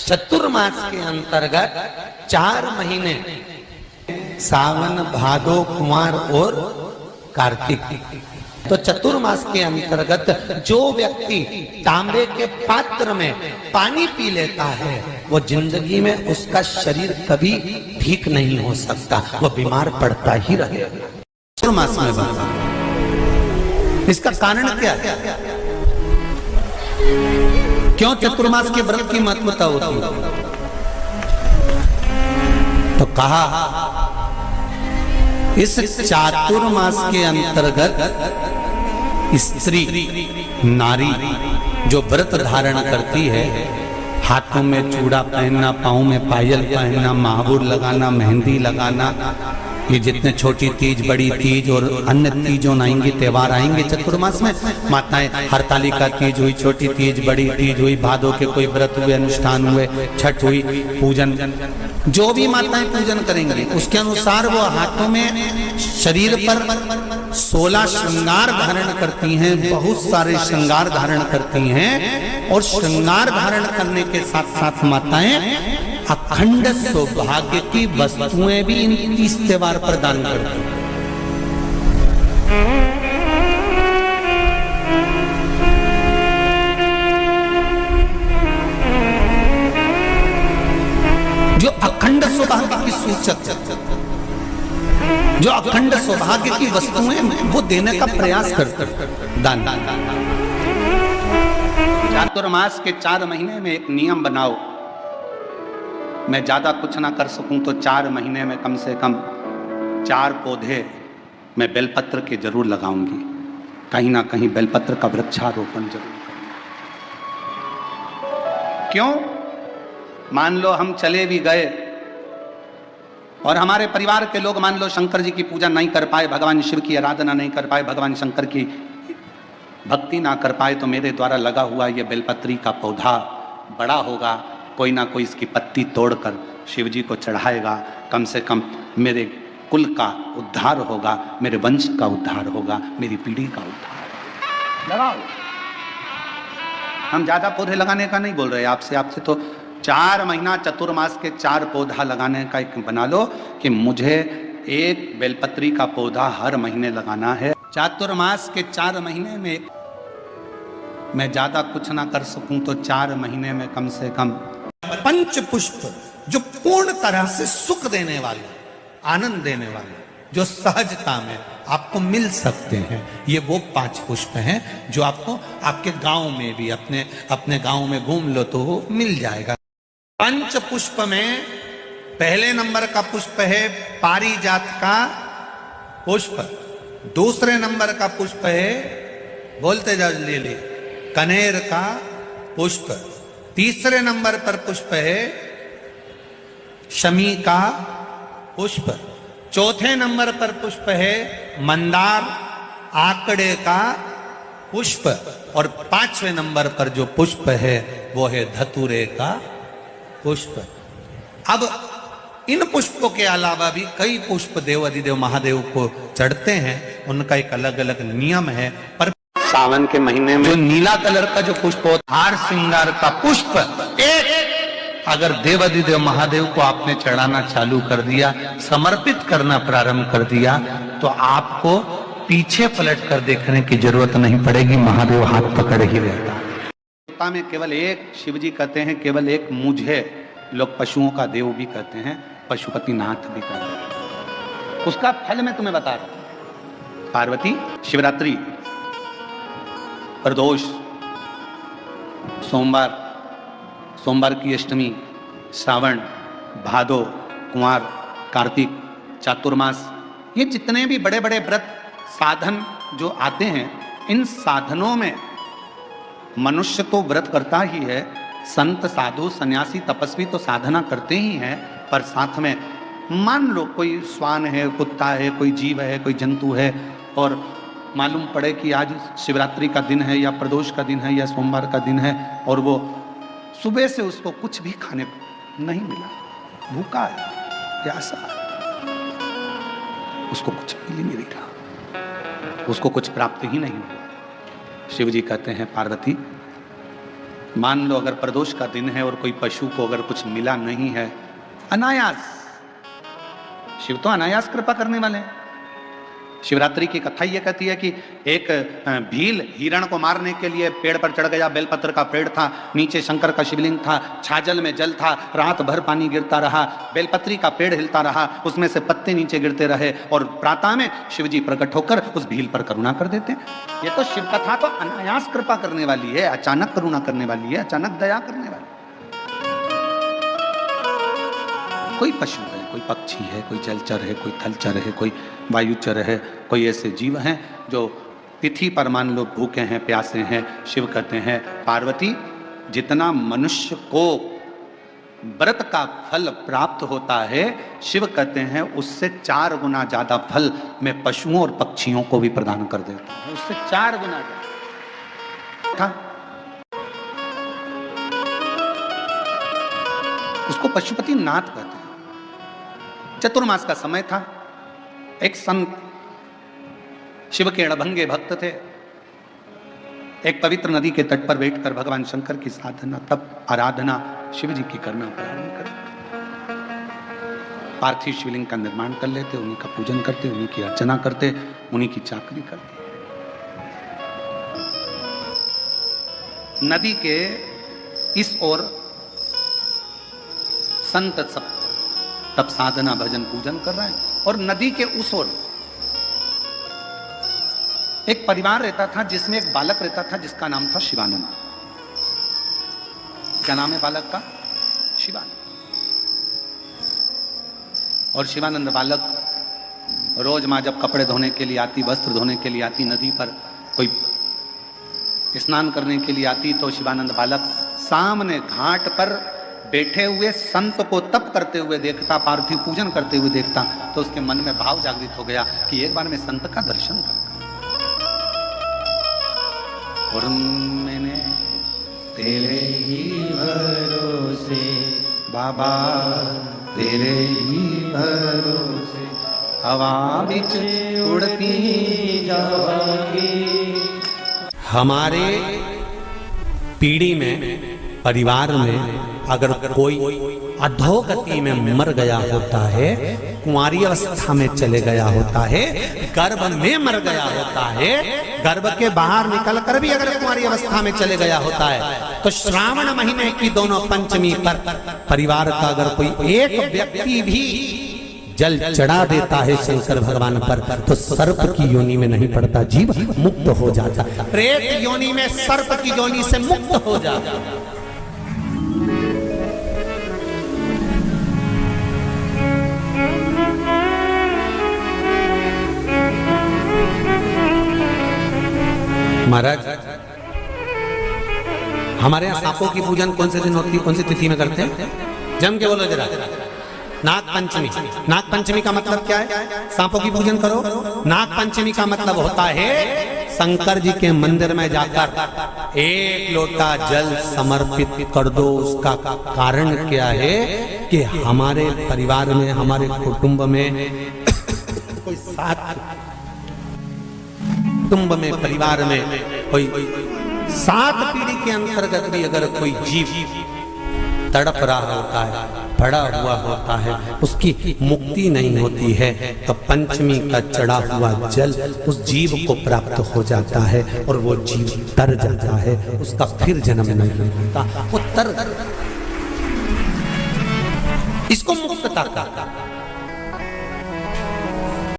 चतुर्मास के अंतर्गत 4 महीने सावन, भादो, कुमार और कार्तिक। तो चतुर्मास के अंतर्गत जो व्यक्ति तांबे के पात्र में पानी पी लेता है वो जिंदगी में उसका शरीर कभी ठीक नहीं हो सकता, वो बीमार पड़ता ही रहेगा। चतुर्मास में बाबा, इसका कारण क्या है? क्यों चतुर्मास के व्रत की महत्वता होती है? तो कहा इस चातुर्मास के अंतर्गत स्त्री नारी जो व्रत धारण करती है, हाथों में चूड़ा पहनना, पाँव में पायल पहनना, महावुर लगाना, मेहंदी लगाना, ये जितने छोटी तीज, बड़ी तीज और अन्य तीजों आएंगे, त्योहार आएंगे चतुर्मास में, माताएं हरतालिका तीज हुई, छोटी तीज, बड़ी तीज हुई, भादों के कोई व्रत हुए, अनुष्ठान हुए, छठ हुई, पूजन, जो भी माताएं पूजन करेंगी उसके अनुसार वो हाथों में, शरीर पर 16 श्रृंगार धारण करती हैं, बहुत सारे श्रृंगार धारण करती हैं। और श्रृंगार धारण करने के साथ साथ माताएं अखंड सौभाग्य की वस्तुएं भी इन 30 त्योहार पर दान करती हैं। जो अखंड सौभाग्य की सूचक, जो अखंड सौभाग्य की वस्तुएं वो देने का प्रयास करते हैं, दान। चातुर्मास के 4 महीने में एक नियम बनाओ, मैं ज्यादा कुछ ना कर सकूं तो 4 महीने में कम से कम 4 पौधे मैं बेलपत्र के जरूर लगाऊंगी, कहीं ना कहीं बेलपत्र का वृक्षारोपण जरूर। क्यों? मान लो हम चले भी गए और हमारे परिवार के लोग मान लो शंकर जी की पूजा नहीं कर पाए, भगवान शिव की आराधना नहीं कर पाए, भगवान शंकर की भक्ति ना कर पाए, तो मेरे द्वारा लगा हुआ ये बेलपत्री का पौधा बड़ा होगा, कोई ना कोई इसकी पत्ती तोड़कर शिव जी को चढ़ाएगा, कम से कम मेरे कुल का उद्धार होगा, मेरे वंश का उद्धार होगा, मेरी पीढ़ी का उद्धार। लगाओ, हम ज्यादा पौधे लगाने का नहीं बोल रहे आपसे तो 4 महीना चतुर्मास के 4 पौधा लगाने का एक बना लो कि मुझे एक बेलपत्री का पौधा हर महीने लगाना है। चातुर्मास के 4 महीने में मैं ज्यादा कुछ ना कर सकूं तो 4 महीने में कम से कम 5 पुष्प जो पूर्ण तरह से सुख देने वाले, आनंद देने वाले, जो सहजता में आपको मिल सकते हैं, ये वो 5 पुष्प हैं जो आपको आपके गांव में भी, अपने गांव में घूम लो तो वो मिल जाएगा। 5 पुष्प में पहले नंबर का पुष्प है पारिजात का पुष्प, दूसरे नंबर का पुष्प है, बोलते जाओ ले कनेर का पुष्प, तीसरे नंबर पर पुष्प है शमी का पुष्प, चौथे नंबर पर पुष्प है मंदार आकड़े का पुष्प, और 5वें नंबर पर जो पुष्प है वो है धतूरे का पुष्प। अब इन पुष्पों के अलावा भी कई पुष्प देव अधिदेव महादेव को चढ़ते हैं, उनका एक अलग अलग नियम है। पर सावन के महीने में जो नीला कलर का जो पुष्प होता है, हार श्रृंगार का पुष्प, एक अगर देव अधिदेव महादेव को आपने चढ़ाना चालू कर दिया, समर्पित करना प्रारंभ कर दिया, तो आपको पीछे पलट कर देखने की जरूरत नहीं पड़ेगी, महादेव हाथ पकड़ ही रहता है। में केवल एक शिवजी कहते हैं, केवल एक मुझे लोग पशुओं का देव भी कहते हैं, पशुपतिनाथ भी कहते हैं। उसका फल मैं तुम्हें बता रहा हूं। पार्वती, शिवरात्रि, प्रदोष, सोमवार की अष्टमी, श्रावण, भादो, कुंवार, कार्तिक, चातुर्मास, ये जितने भी बड़े बड़े व्रत साधन जो आते हैं, इन साधनों में मनुष्य तो व्रत करता ही है, संत, साधु, सन्यासी, तपस्वी तो साधना करते ही हैं, पर साथ में मान लो कोई श्वान है, कुत्ता है, कोई जीव है, कोई जंतु है, और मालूम पड़े कि आज शिवरात्रि का दिन है या प्रदोष का दिन है या सोमवार का दिन है, और वो सुबह से उसको कुछ भी खाने नहीं मिला, भूखा है, प्यासा है, उसको कुछ मिल नहीं रहा, उसको कुछ प्राप्त ही नहीं हुआ। शिव जी कहते हैं पार्वती मान लो अगर प्रदोष का दिन है और कोई पशु को अगर कुछ मिला नहीं है, अनायास, शिव तो अनायास कृपा करने वाले हैं। शिवरात्रि की कथा ये कहती है कि एक भील हिरण को मारने के लिए पेड़ पर चढ़ गया। बेलपत्र का पेड़ था, नीचे शंकर का शिवलिंग था, छाजल में जल था, रात भर पानी गिरता रहा, बेलपत्री का पेड़ हिलता रहा, उसमें से पत्ते नीचे गिरते रहे और प्रातः में शिवजी प्रकट होकर उस भील पर करुणा कर देते हैं। ये तो शिव कथा तो अनायास कृपा करने वाली है, अचानक करुणा करने वाली है, अचानक दया करने वाली। कोई पशु है, कोई पक्षी है, कोई जलचर है, कोई थलचर है, कोई वायुचर है, कोई ऐसे जीव हैं जो तिथि पर मान लो भूखे हैं, प्यासे हैं, शिव कहते हैं पार्वती जितना मनुष्य को व्रत का फल प्राप्त होता है, शिव कहते हैं उससे 4 गुना ज्यादा फल मैं पशुओं और पक्षियों को भी प्रदान कर देता हूं, उससे 4 गुना ज्यादा। उसको पशुपति नाथ कहते हैं। चतुर्मास का समय था, एक संत शिव के अड़भंगे भक्त थे, एक पवित्र नदी के तट पर बैठकर भगवान शंकर की साधना तप आराधना शिव जी की करना प्रारंभ कर, पार्थिव शिवलिंग का निर्माण कर लेते, उन्हीं का पूजन करते, उन्हीं की अर्चना करते, उन्हीं की चाकरी करते। नदी के इस ओर संत सब तप साधना भजन पूजन कर रहे हैं और नदी के उस ओर एक परिवार रहता था जिसमें एक बालक रहता था जिसका नाम था शिवानंद। क्या नाम है बालक का? शिवानंद। और शिवानंद बालक रोज माँ जब कपड़े धोने के लिए आती, वस्त्र धोने के लिए आती, नदी पर कोई स्नान करने के लिए आती, तो शिवानंद बालक सामने घाट पर बैठे हुए संत को तप करते हुए देखता, पार्थिव पूजन करते हुए देखता, तो उसके मन में भाव जागृत हो गया कि एक बार मैं संत का दर्शन करूं। और मैंने तेरे ही भरोसे बाबा, तेरे ही भरोसे हवा बिच उड़ती जाएगी। हमारे पीढ़ी में, परिवार में अगर कोई अधोगति में मर गया होता है, कुंवारी अवस्था में चले गया होता है, गर्भ में मर गया होता है, गर्भ के बाहर निकल कर भी अगर कुंवारी अवस्था में चले गया होता है, तो श्रावण महीने की दोनों पंचमी पर परिवार का अगर कोई एक व्यक्ति भी जल चढ़ा देता है शंकर भगवान पर, तो सर्प की योनि में नहीं पड़ता, जीव मुक्त हो जाता, प्रेत योनि में सर्प की योनि से मुक्त हो जाता। महाराज, हमारे यहाँ सांपों की पूजन कौन से दिन होती है, कौन सी तिथि में करते हैं? जम के बोलो जरा। नाग पंचमी। नाग पंचमी का मतलब क्या है? सांपों की पूजन करो। नाग पंचमी का मतलब होता है शंकर जी के मंदिर में जाकर 1 लोटा जल समर्पित कर दो। उसका कारण क्या है कि हमारे परिवार में, हमारे कुटुंब में कोई कुटुंब में, परिवार में कोई 7 पीढ़ी के अंतर्गत भी अगर कोई जीव तड़प रहा होता है, पड़ा हुआ होता है, उसकी मुक्ति नहीं होती है, तो पंचमी का चढ़ा हुआ जल उस जीव को प्राप्त हो जाता है और वो जीव तर जाता है, उसका फिर जन्म नहीं होता, वो तर। इसको मुक्तता का